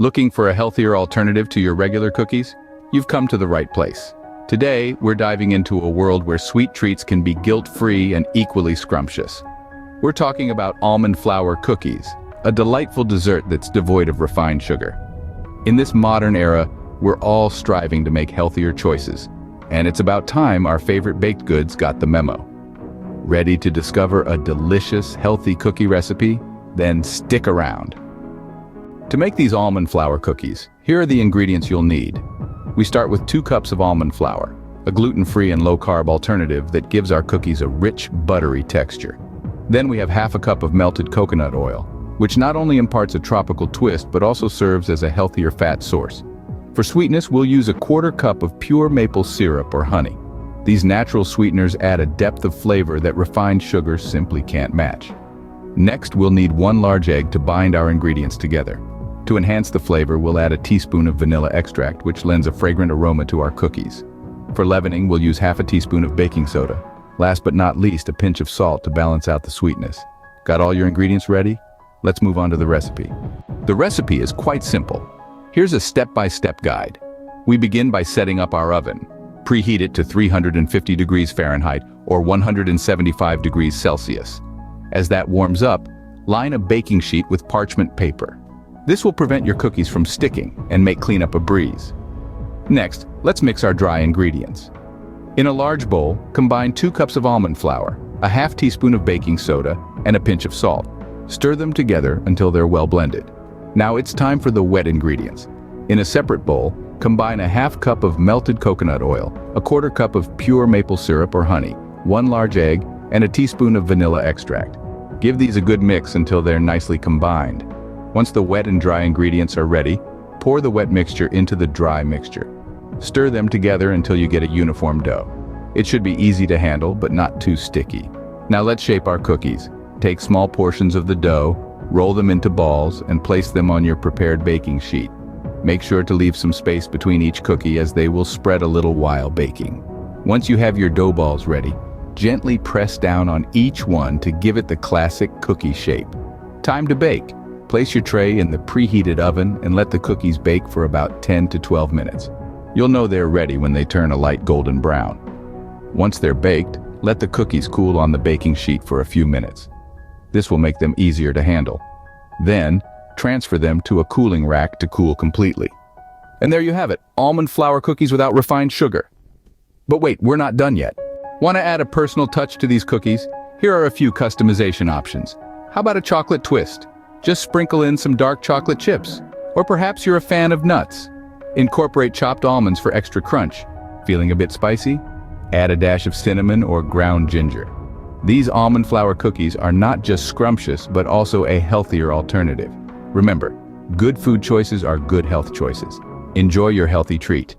Looking for a healthier alternative to your regular cookies? You've come to the right place. Today, we're diving into a world where sweet treats can be guilt-free and equally scrumptious. We're talking about almond flour cookies, a delightful dessert that's devoid of refined sugar. In this modern era, we're all striving to make healthier choices, and it's about time our favorite baked goods got the memo. Ready to discover a delicious, healthy cookie recipe? Then stick around. To make these almond flour cookies, here are the ingredients you'll need. We start with 2 cups of almond flour, a gluten-free and low-carb alternative that gives our cookies a rich, buttery texture. Then we have half a cup of melted coconut oil, which not only imparts a tropical twist but also serves as a healthier fat source. For sweetness, we'll use a 1/4 cup of pure maple syrup or honey. These natural sweeteners add a depth of flavor that refined sugars simply can't match. Next, we'll need 1 large egg to bind our ingredients together. To enhance the flavor, we'll add a teaspoon of vanilla extract, which lends a fragrant aroma to our cookies. For leavening, we'll use half a teaspoon of baking soda. Last but not least, a pinch of salt to balance out the sweetness. Got all your ingredients ready? Let's move on to the recipe. The recipe is quite simple. Here's a step-by-step guide. We begin by setting up our oven. Preheat it to 350 degrees Fahrenheit or 175 degrees Celsius. As that warms up, line a baking sheet with parchment paper. This will prevent your cookies from sticking and make cleanup a breeze. Next, let's mix our dry ingredients. In a large bowl, combine 2 cups of almond flour, a half teaspoon of baking soda, and a pinch of salt. Stir them together until they're well blended. Now it's time for the wet ingredients. In a separate bowl, combine a half cup of melted coconut oil, a 1/4 cup of pure maple syrup or honey, 1 large egg, and a teaspoon of vanilla extract. Give these a good mix until they're nicely combined. Once the wet and dry ingredients are ready, pour the wet mixture into the dry mixture. Stir them together until you get a uniform dough. It should be easy to handle, but not too sticky. Now let's shape our cookies. Take small portions of the dough, roll them into balls, and place them on your prepared baking sheet. Make sure to leave some space between each cookie as they will spread a little while baking. Once you have your dough balls ready, gently press down on each one to give it the classic cookie shape. Time to bake. Place your tray in the preheated oven and let the cookies bake for about 10 to 12 minutes. You'll know they're ready when they turn a light golden brown. Once they're baked, let the cookies cool on the baking sheet for a few minutes. This will make them easier to handle. Then, transfer them to a cooling rack to cool completely. And there you have it, almond flour cookies without refined sugar. But wait, we're not done yet. Want to add a personal touch to these cookies? Here are a few customization options. How about a chocolate twist? Just sprinkle in some dark chocolate chips. Or perhaps you're a fan of nuts. Incorporate chopped almonds for extra crunch. Feeling a bit spicy? Add a dash of cinnamon or ground ginger. These almond flour cookies are not just scrumptious, but also a healthier alternative. Remember, good food choices are good health choices. Enjoy your healthy treat.